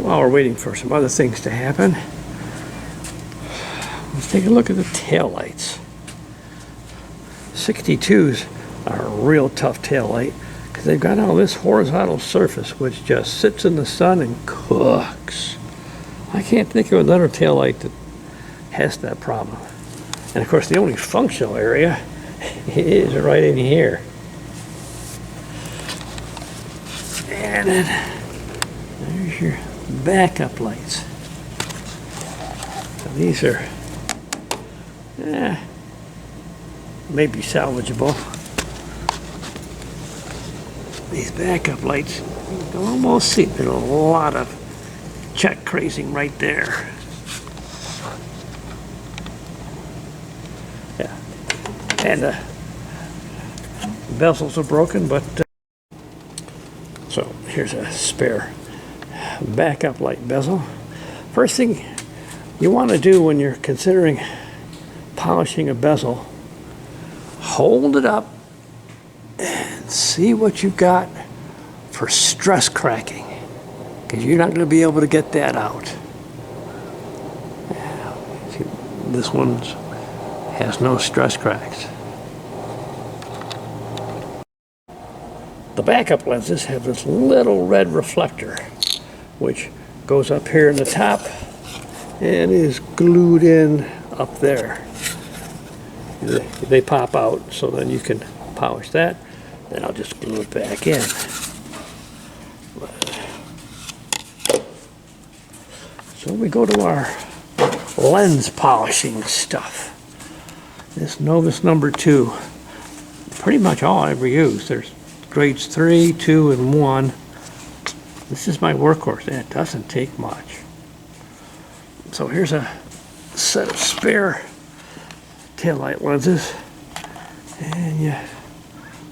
while we're waiting for some other things to happen, let's take a look at the tail lights. 62s are a real tough tail light because they've got all this horizontal surface which just sits in the sun and cooks. I can't think of another tail light that has that problem. And of course the only functional area is right in here. And then there's your backup lights. So these are maybe salvageable. These backup lights, you can almost see there's a lot of check crazing right there. Yeah, and the bezels are broken, but so here's a spare backup light bezel. First thing you want to do when you're considering polishing a bezel, hold it up and see what you've got for stress cracking, because you're not going to be able to get that out. See, this one has no stress cracks. The backup lenses have this little red reflector which goes up here in the top and is glued in up there. They pop out, so then you can polish that. Then I'll just glue it back in. So we go to our lens polishing stuff. This Novus number 2, pretty much all I ever use. There's grades 3, 2, and 1. This is my workhorse, and it doesn't take much. So here's a set of spare taillight lenses, and you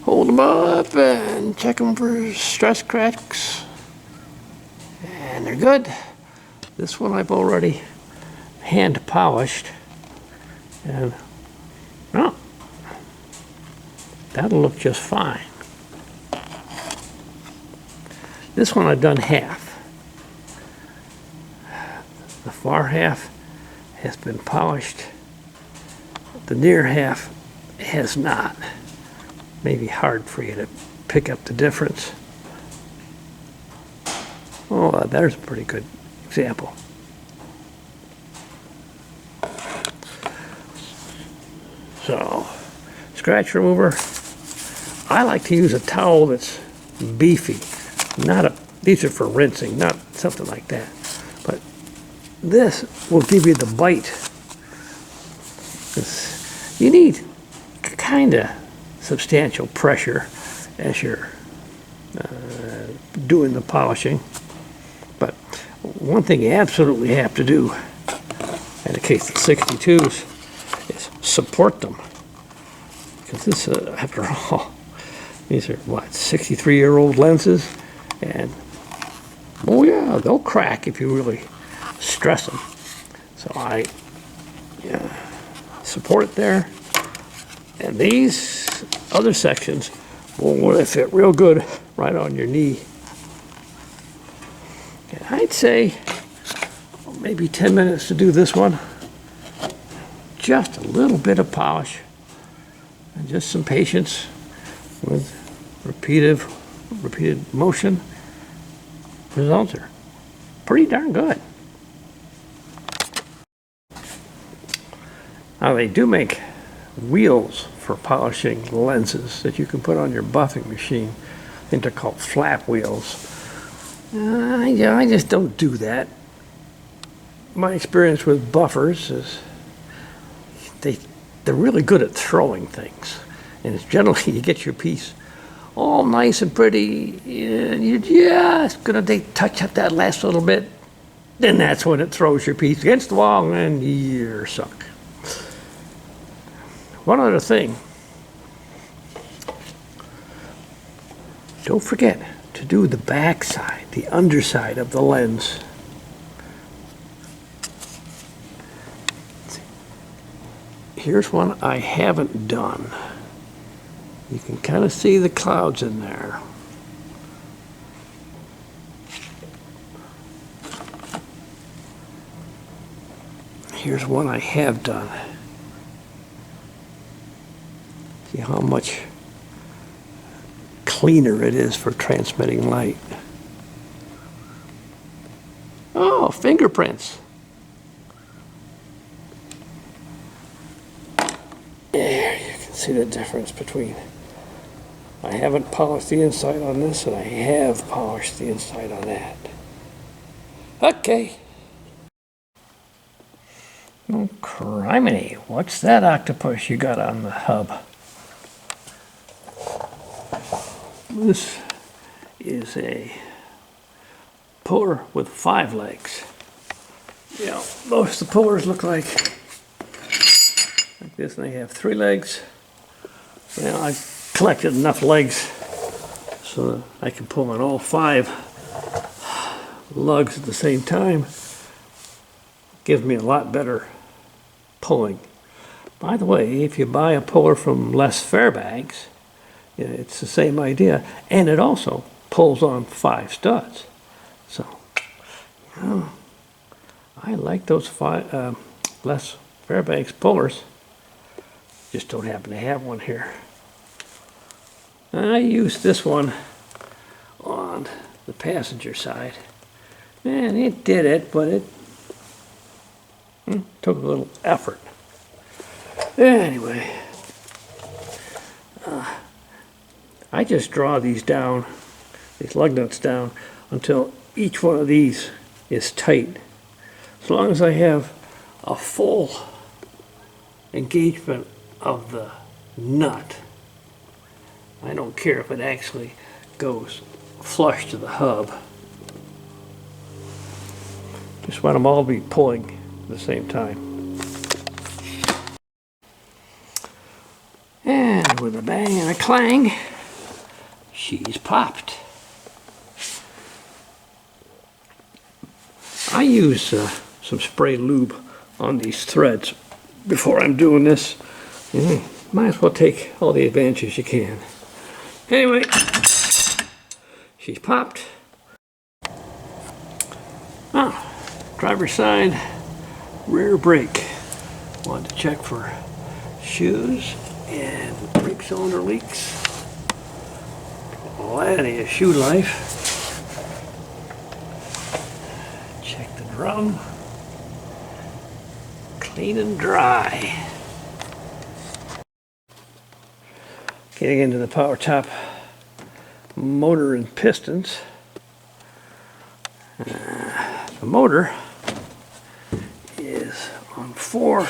hold them up and check them for stress cracks, and they're good. This one I've already hand polished, and well, that'll look just fine. This one I've done half. The far half has been polished. The near half has not. Maybe hard for you to pick up the difference. Oh, there's a pretty good example. So, scratch remover. I like to use a towel that's beefy. These are for rinsing, not something like that. But this will give you the bite. You need kind of substantial pressure as you're doing the polishing. But one thing you absolutely have to do, in the case of 62s, is support them. Because this, after all, these are what, 63-year-old lenses? And, oh yeah, they'll crack if you really stress them. So I support it there. And these other sections, will fit real good right on your knee. And I'd say maybe 10 minutes to do this one. Just a little bit of polish and just some patience with repeated motion. Results are pretty darn good. Now they do make wheels for polishing lenses that you can put on your buffing machine. I think they're called flap wheels. I just don't do that. My experience with buffers is they're really good at throwing things. And it's generally you get your piece all nice and pretty, and you're just gonna touch up that last little bit. Then that's when it throws your piece against the wall and you're sunk. One other thing, don't forget to do the back side, the underside of the lens. Here's one I haven't done. You can kind of see the clouds in there. here's one I have done. See how much cleaner it is for transmitting light. Oh, fingerprints. There, you can see the difference between. I haven't polished the inside on this, and I have polished the inside on that. Okay. Oh, criminy. What's that octopus you got on the hub? This is a puller with 5 legs. You know, most of the pullers look like this, and they have 3 legs. Well, I've collected enough legs so that I can pull on all 5 lugs at the same time. Gives me a lot better pulling. By the way, if you buy a puller from Les Fairbanks, it's the same idea, and it also pulls on 5 studs. So, I like those Les Fairbanks pullers. Just don't happen to have one here. I used this one on the passenger side, and it did it, but it took a little effort. Anyway, I just draw these down, these lug nuts down, until each one of these is tight. As long as I have a full engagement of the nut, I don't care if it actually goes flush to the hub. Just want them all to be pulling at the same time. And with a bang and a clang, she's popped. I use some spray lube on these threads before I'm doing this. Might as well take all the advantages you can. Anyway, she's popped. Oh, driver's side, rear brake. Wanted to check for shoes and brake cylinder leaks. Plenty of shoe life. Check the drum. Clean and dry. Getting into the power top motor and pistons. The motor is on 4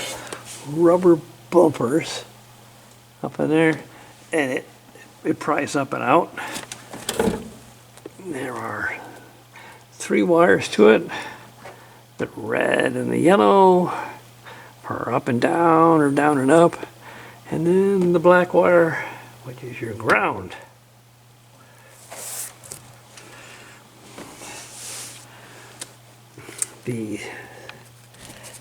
rubber bumpers up in there, and it pries up and out. There are 3 wires to it. The red and the yellow are up and down or down and up, and then the black wire, which is your ground. The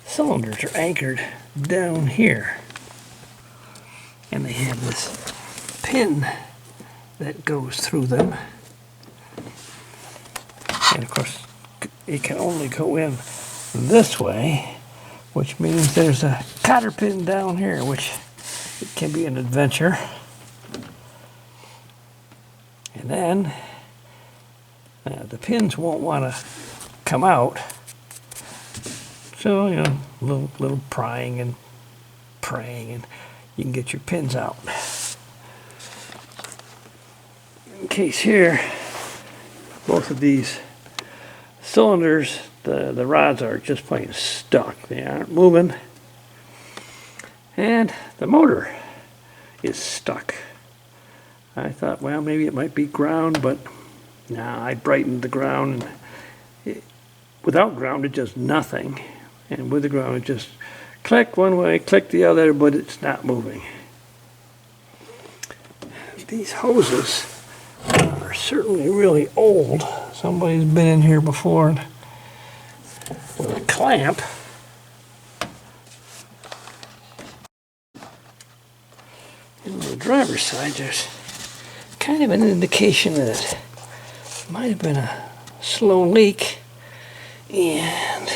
cylinders are anchored down here, and they have this pin that goes through them, and of course it can only go in this way, which means there's a cotter pin down here, which it can be an adventure. And then the pins won't want to come out, so little prying and praying, and you can get your pins out. In case here, both of these cylinders, the rods are just plain stuck. They aren't moving, and the motor is stuck. I thought, well, maybe it might be ground, but no, I brightened the ground. Without ground, it does nothing, and with the ground, it just click one way, click the other, but it's not moving. These hoses are certainly really old. Somebody's been in here before and with a clamp. And on the driver's side, there's kind of an indication that it might have been a slow leak, and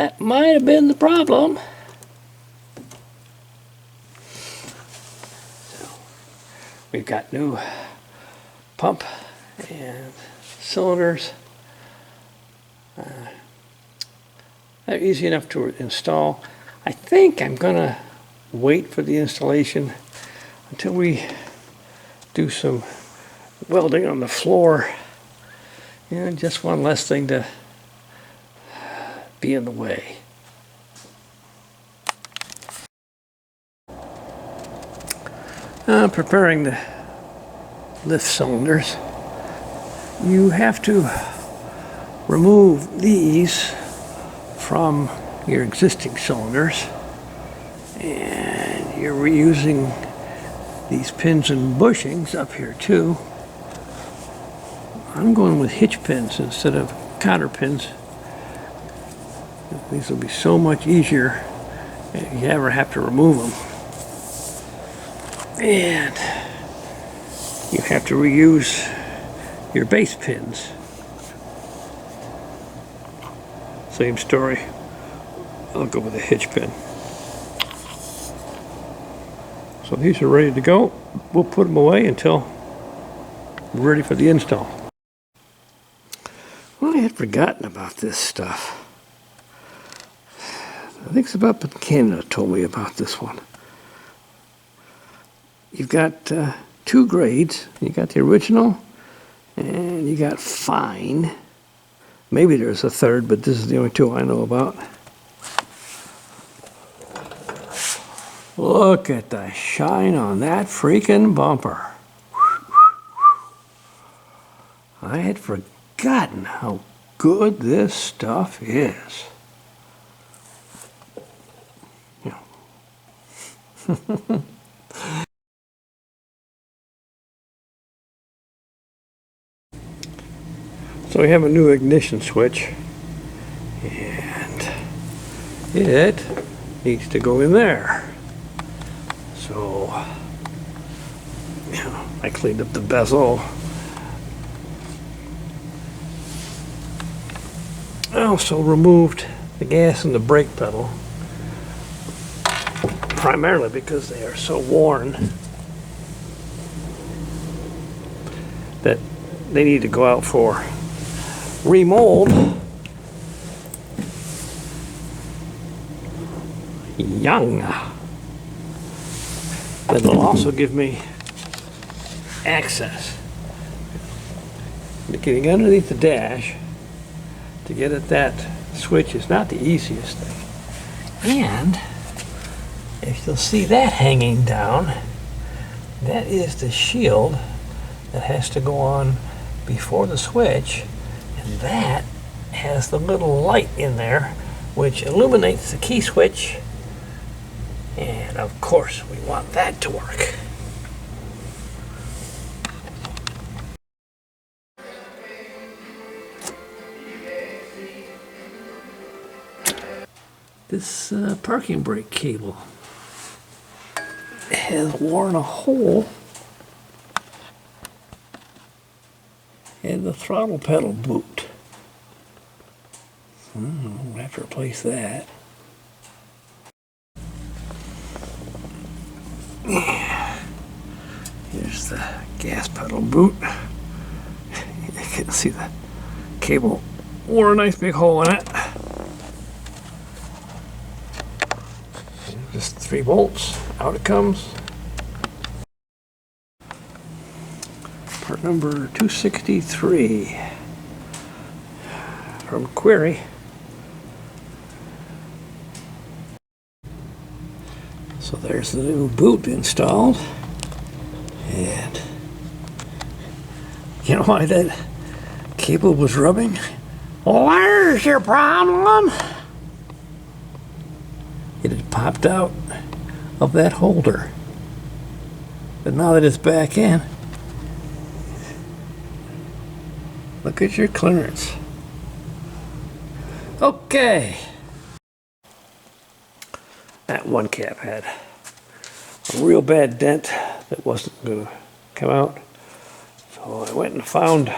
That might have been the problem. So, we've got new pump and cylinders. They're easy enough to install. I think I'm gonna wait for the installation until we do some welding on the floor. And just one less thing to be in the way. Preparing the lift cylinders. You have to remove these from your existing cylinders, and you're reusing these pins and bushings up here too. I'm going with hitch pins instead of cotter pins. These will be so much easier if you ever have to remove them. And you have to reuse your base pins. Same story. I'll go with a hitch pin. So these are ready to go. We'll put them away until we're ready for the install. Well, I had forgotten about this stuff. I think it's about Canada told me about this one. You've got two grades. You got the original and you got fine. Maybe there's a third, but this is the only two I know about. Look at the shine on that freaking bumper. I had forgotten how good this stuff is. Yeah. So we have a new ignition switch, and it needs to go in there. So, I cleaned up the bezel. I also removed the gas and the brake pedal, primarily because they are so worn that they need to go out for remold. Young. But it'll also give me access. Getting underneath the dash to get at that switch is not the easiest thing. And if you'll see that hanging down, that is the shield that has to go on before the switch, and that has the little light in there which illuminates the key switch, and of course we want that to work. This parking brake cable has worn a hole in the throttle pedal boot. We'll have to replace that. Here's the gas pedal boot. You can see the cable wore a nice big hole in it. Just 3 bolts, out it comes. Part number 263 from Query. So there's the new boot installed. And you know why that cable was rubbing? Where's your problem? It had popped out of that holder. But now that it's back in, look at your clearance. Okay. That one cap had a real bad dent that wasn't going to come out. So I went and found a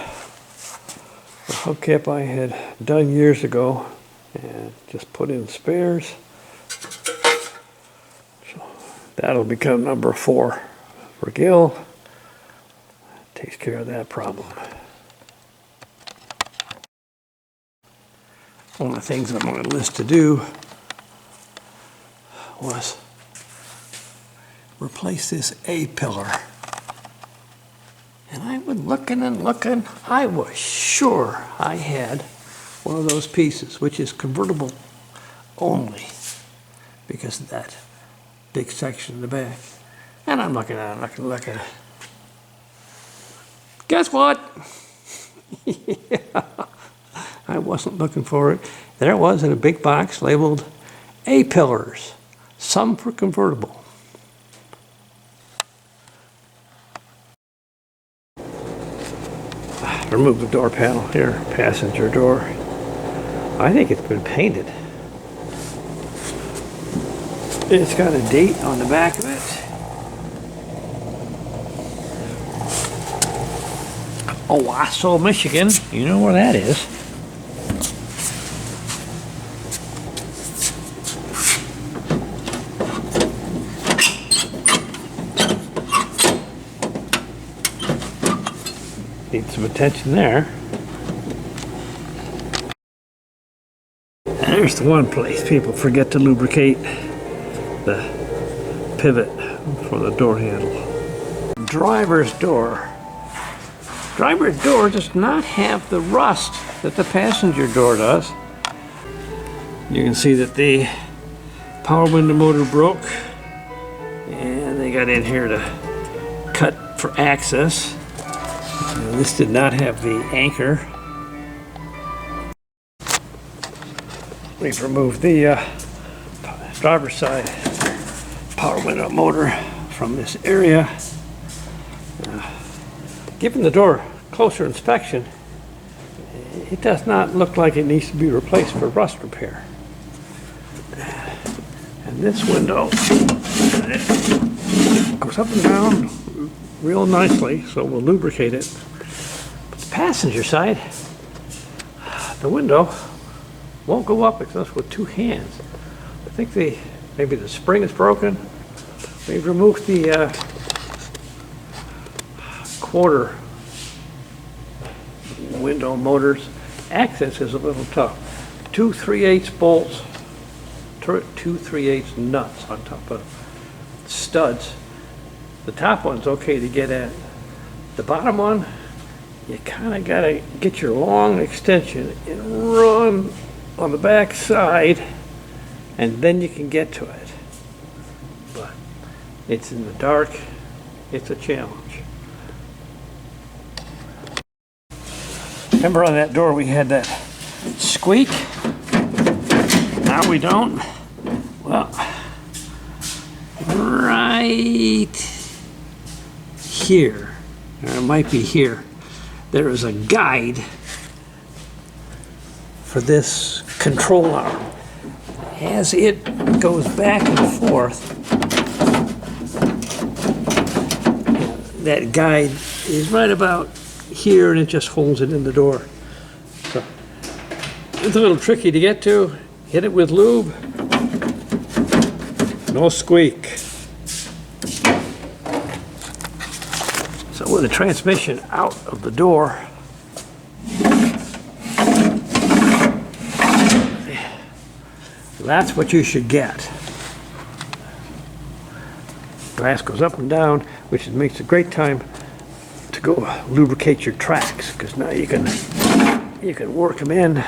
hubcap I had done years ago and just put in spares. So that'll become number 4 for Gil. Takes care of that problem. One of the things I'm on the list to do was replace this A-pillar. And I was looking and looking. I was sure I had one of those pieces, which is convertible only, because of that big section in the back. And I'm looking at it, looking. Guess what? Yeah, I wasn't looking for it. There it was in a big box labeled A-pillars, some for convertible. Remove the door panel here, passenger door. I think it's been painted. It's got a date on the back of it. Owasso, Michigan. You know where that is. Need some attention there. And there's the one place people forget to lubricate the pivot for the door handle. Driver's door. Driver's door does not have the rust that the passenger door does. You can see that the power window motor broke, and they got in here to cut for access. This did not have the anchor. We've removed the driver's side power window motor from this area. Given the door closer inspection, it does not look like it needs to be replaced for rust repair. And this window goes up and down real nicely, so we'll lubricate it. But the passenger side, the window won't go up except with 2 hands. I think maybe the spring is broken. We've removed the quarter window motors. Access is a little tough. 2 3/8 bolts, 2 3/8 nuts on top of studs. The top one's okay to get at. The bottom one, you kind of got to get your long extension and run on the back side, and then you can get to it. But it's in the dark. It's a challenge. Remember on that door we had that squeak? Now we don't. Well, right here, or it might be here, there is a guide for this control arm. As it goes back and forth, that guide is right about here, and it just holds it in the door. So it's a little tricky to get to. Hit it with lube. No squeak. So with the transmission out of the door, that's what you should get. Glass goes up and down, which makes a great time to go lubricate your tracks, because now you can work them in